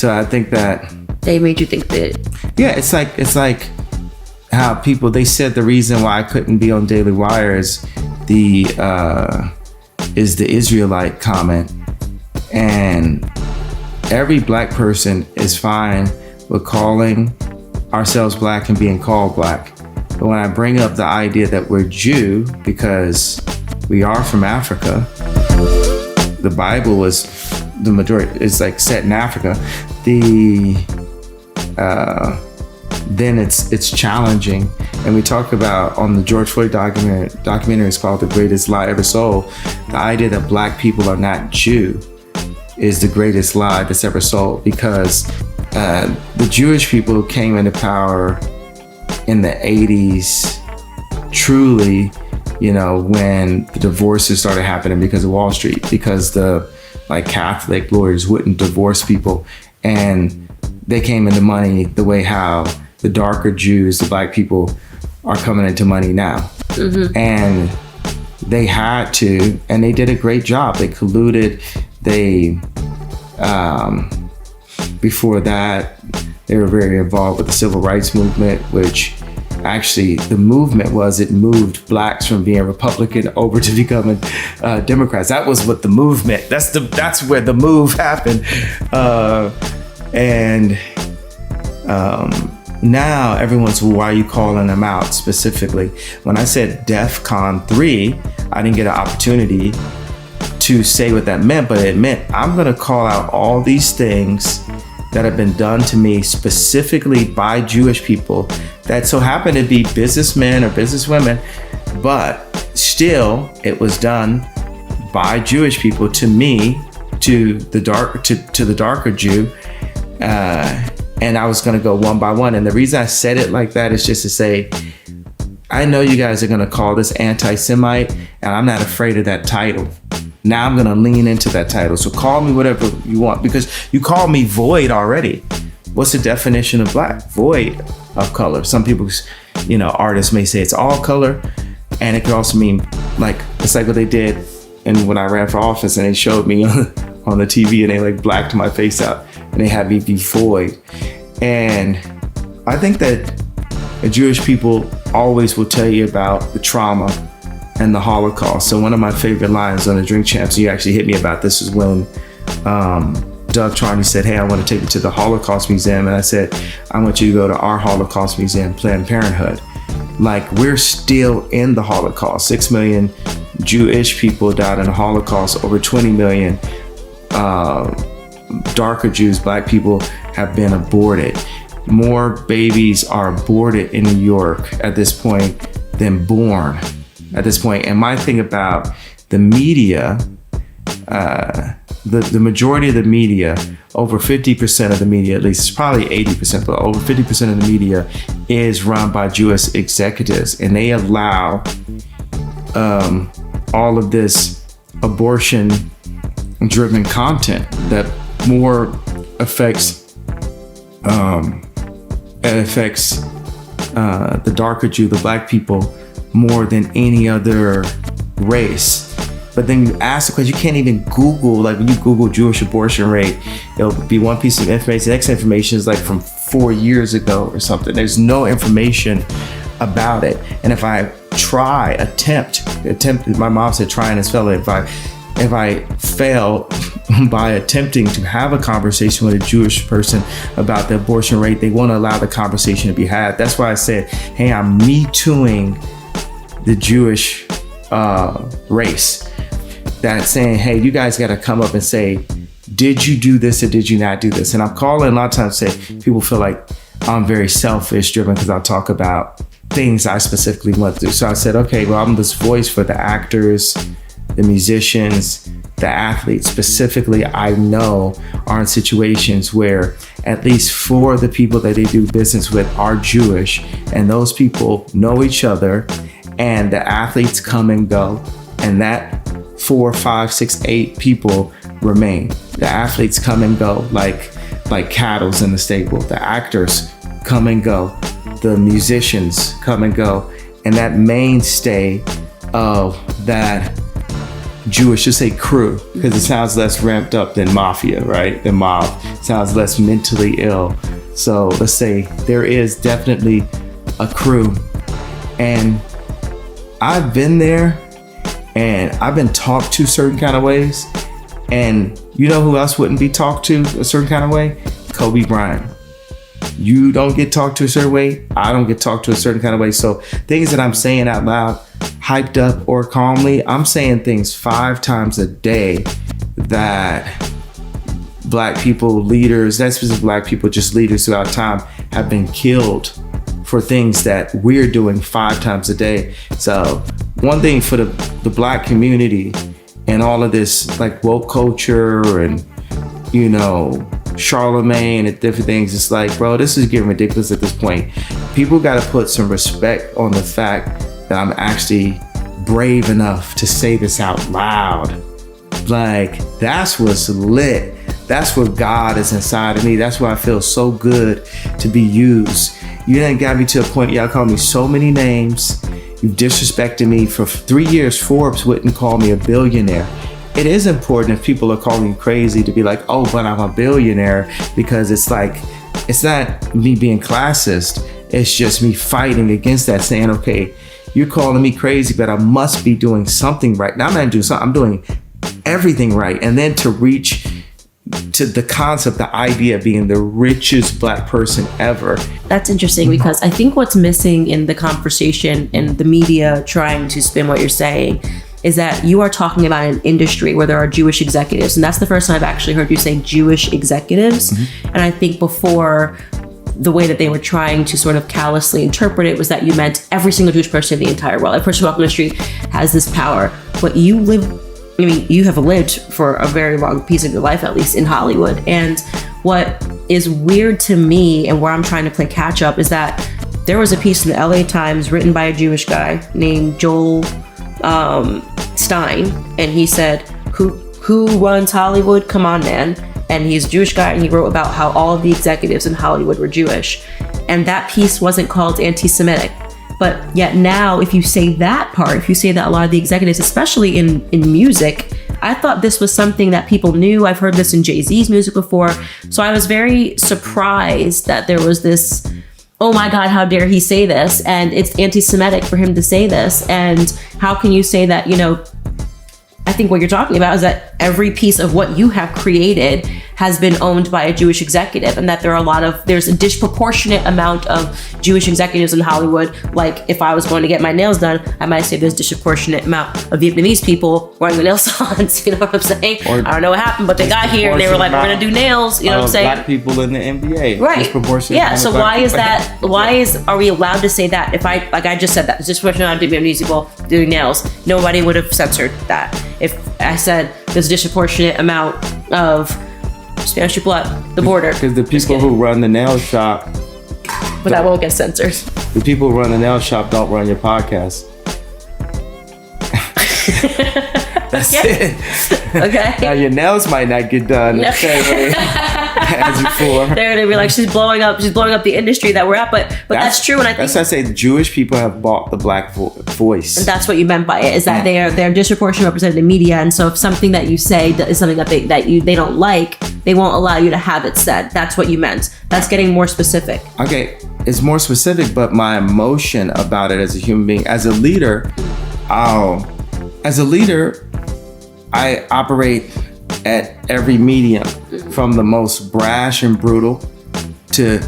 So I think that they made you think that. Yeah, it's like how people, they said the reason why I couldn't be on Daily Wire is the Israelite comment, and every black person is fine with calling ourselves black and being called black. But when I bring up the idea that we're Jew because we are from Africa, the Bible was the majority, it's like set in Africa, then it's challenging. And we talk about on the George Floyd documentary, it's called The Greatest Lie Ever Sold. The idea that black people are not Jew is the greatest lie that's ever sold, because the Jewish people came into power in the 80s, truly, when the divorces started happening because of Wall Street, because the Catholic lawyers wouldn't divorce people, and they came into money the way how the darker Jews, the black people, are coming into money now. Mm-hmm. And they had to, and they did a great job. They colluded. They, before that, they were very involved with the civil rights movement, which actually the movement was, it moved blacks from being Republican over to becoming Democrats. That was what the movement, that's where the move happened. Now everyone's, well, why are you calling them out specifically? When I said DEFCON 3, I didn't get an opportunity to say what that meant, but it meant I'm gonna call out all these things that have been done to me specifically by Jewish people that so happen to be businessmen or businesswomen, but still it was done by Jewish people to me, to the darker Jew. And I was gonna go one by one. And the reason I said it like that is just to say, I know you guys are gonna call this anti-Semite, and I'm not afraid of that title. Now I'm gonna lean into that title. So call me whatever you want, because you called me void already. What's the definition of black? Void of color. Some people, artists may say it's all color, and it could also mean it's like what they did. And when I ran for office and they showed me on the TV and they blacked my face out and they had me be void. And I think that the Jewish people always will tell you about the trauma and the Holocaust. So one of my favorite lines on the Drink Champs, you actually hit me about this, is when Doug Charney said, hey, I want to take you to the Holocaust Museum. And I said, I want you to go to our Holocaust Museum, Planned Parenthood. We're still in the Holocaust. 6 million Jewish people died in the Holocaust. Over 20 million darker Jews, black people, have been aborted. More babies are aborted in New York at this point than born at this point. And my thing about the media, the majority of the media, over 50% of the media, at least it's probably 80%, but over 50% of the media is run by Jewish executives, and they allow all of this abortion-driven content that more affects the darker Jew, the black people, more than any other race. But then you ask the question, you can't even Google, when you Google Jewish abortion rate, it'll be one piece of information. The next information is from 4 years ago or something. There's no information about it. And if I attempt, my mom said try and spell it. If I fail by attempting to have a conversation with a Jewish person about the abortion rate, they won't allow the conversation to be had. That's why I said, hey, I'm Me Tooing the Jewish race. That's saying, hey, you guys got to come up and say, did you do this or did you not do this? And I'm calling a lot of times, say people feel like I'm very selfish driven because I'll talk about things I specifically went through. So I said, okay, well, I'm this voice for the actors, the musicians, the athletes. Specifically, I know are in situations where at least 4 of the people that they do business with are Jewish, and those people know each other, and the athletes come and go, and that 4, 5, 6, 8 people remain. The athletes come and go like cattle in the stable. The actors come and go. The musicians come and go. And that mainstay of that Jewish, just say crew, because it sounds less ramped up than mafia, right? Than mob. It sounds less mentally ill. So let's say there is definitely a crew. And I've been there and I've been talked to certain kind of ways. And you know who else wouldn't be talked to a certain kind of way? Kobe Bryant. You don't get talked to a certain way. I don't get talked to a certain kind of way. So things that I'm saying out loud, hyped up or calmly, I'm saying things 5 times a day that Black people, leaders, not specifically Black people, just leaders throughout time, have been killed for things that we're doing 5 times a day. So one thing for the Black community and all of this like woke culture and, you know, Charlemagne and different things, it's like, bro, this is getting ridiculous at this point. People got to put some respect on the fact that I'm actually brave enough to say this out loud. Like, that's what's lit. That's what God is inside of me. That's why I feel so good to be used. You done got me to a point, y'all call me so many names. You've disrespected me for 3 years. Forbes wouldn't call me a billionaire. It is important if people are calling you crazy to be like, oh, but I'm a billionaire, because it's like, it's not me being classist. It's just me fighting against that, saying, okay, you're calling me crazy, but I must be doing something right. Now I'm not doing something, I'm doing everything right. And then to reach to the concept, the idea of being the richest Black person ever. That's interesting, because I think what's missing in the conversation and the media trying to spin what you're saying is that you are talking about an industry where there are Jewish executives. And that's the first time I've actually heard you say Jewish executives. Mm-hmm. And I think before, the way that they were trying to sort of callously interpret it was that you meant every single Jewish person in the entire world. Every person walking the street has this power. But you have lived for a very long piece of your life, at least in Hollywood. And what is weird to me, and where I'm trying to play catch up, is that there was a piece in the LA Times written by a Jewish guy named Joel Stein, and he said, who runs Hollywood? Come on, man. And he's a Jewish guy, and he wrote about how all of the executives in Hollywood were Jewish. And that piece wasn't called anti-Semitic. But yet now, if you say that part, if you say that a lot of the executives, especially in music, I thought this was something that people knew. I've heard this in Jay-Z's music before. So I was very surprised that there was this, oh my God, how dare he say this? And it's anti-Semitic for him to say this. And how can you say that, you know, I think what you're talking about is that every piece of what you have created has been owned by a Jewish executive, and that there's a disproportionate amount of Jewish executives in Hollywood. Like, if I was going to get my nails done, I might say there's a disproportionate amount of Vietnamese people running the nail salons. You know what I'm saying? Or I don't know what happened, but they got here and they were like, we're going to do nails. You know what I'm saying? Black people in the NBA. Right. Disproportionate. Yeah. So why is that? Are we allowed to say that? If I just said that, disproportionate amount of Vietnamese people doing nails, nobody would have censored that. If I said there's a disproportionate amount of Spanish people at the border. Because the people who run the nail shop. But that won't get censored. The people who run the nail shop don't run your podcast. That's it. Okay. Now your nails might not get done the same way as before. They're gonna be like, she's blowing up the industry that we're at. But that's true. And I think that's why I say the Jewish people have bought the Black voice. And that's what you meant by it, is that they're disproportionately represented in media. And so if something that you say is something that they don't like, they won't allow you to have it said. That's what you meant. That's getting more specific. Okay, it's more specific, but my emotion about it as a human being, as a leader, I operate at every medium, from the most brash and brutal to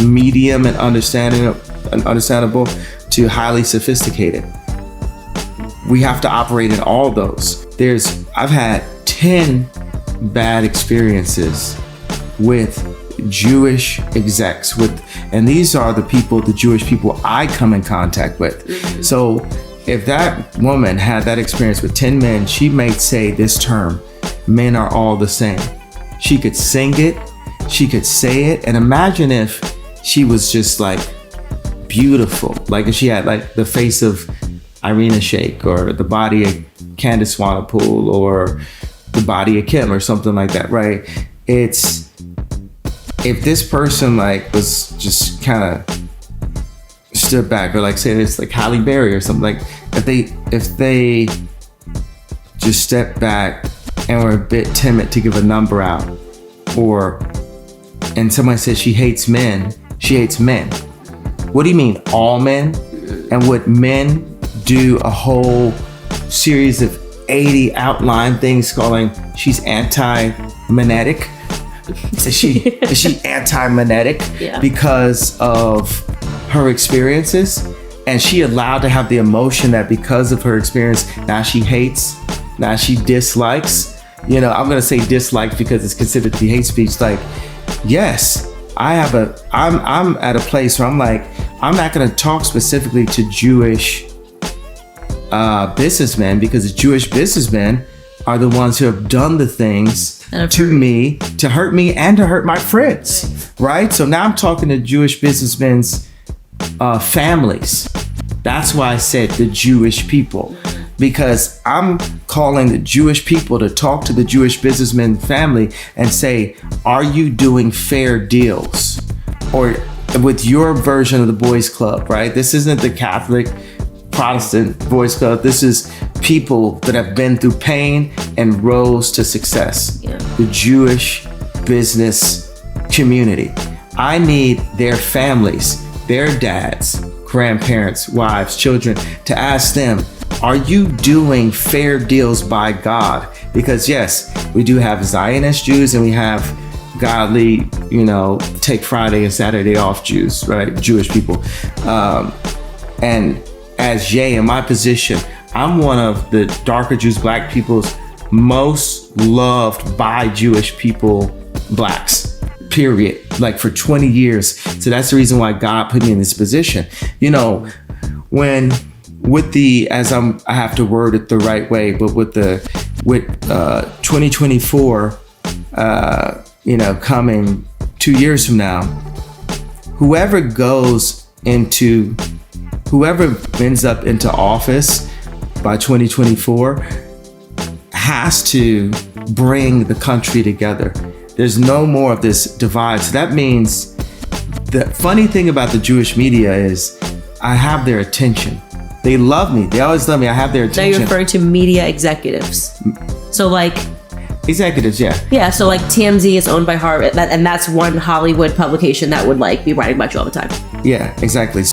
medium and understandable to highly sophisticated. We have to operate in all those. I've had 10 bad experiences with Jewish execs, and these are the Jewish people I come in contact with. Mm-hmm. So if that woman had that experience with 10 men, she might say this term, men are all the same. She could sing it, she could say it, and imagine if she was just like beautiful, like if she had like the face of Irina Shayk, or the body of Candace Swanepoel, or the body of Kim, or something like that, right? It's, if this person like was just kind of stood back, or like say it's like Halle Berry or something, like if they just stepped back and were a bit timid to give a number out, and somebody said she hates men. She hates men. What do you mean, all men? And would men do a whole series of 80 outline things calling she's anti-magnetic? Is she anti-magnetic because of her experiences? And she allowed to have the emotion that because of her experience, now she hates, now she dislikes. I'm gonna say dislikes because it's considered to be hate speech. Like, yes, I'm at a place where I'm like, I'm not gonna talk specifically to Jewish businessmen, because the Jewish businessmen are the ones who have done the things to me, to hurt me and to hurt my friends, right? So now I'm talking to Jewish businessmen's families. That's why I said the Jewish people, because I'm calling the Jewish people to talk to the Jewish businessman family and say, are you doing fair deals? Or with your version of the boys club, right? This isn't the Catholic Protestant boys club. This is people that have been through pain and rose to success. The Jewish business community. I need their families, their dads, grandparents, wives, children, to ask them, are you doing fair deals by God? Because yes, we do have Zionist Jews and we have godly, take Friday and Saturday off Jews, right? Jewish people. And as Jay, in my position, I'm one of the darker Jews, black people's most loved by Jewish people, blacks, period. Like for 20 years. So that's the reason why God put me in this position. I have to word it the right way, but with 2024, coming 2 years from now, whoever ends up into office by 2024 has to bring the country together. There's no more of this divide. So that means the funny thing about the Jewish media is I have their attention. They love me. They always love me. I have their attention. Now you're referring to media executives. So like... Executives, yeah. Yeah, so like TMZ is owned by Harvard, and that's one Hollywood publication that would like be writing about you all the time. Yeah, exactly.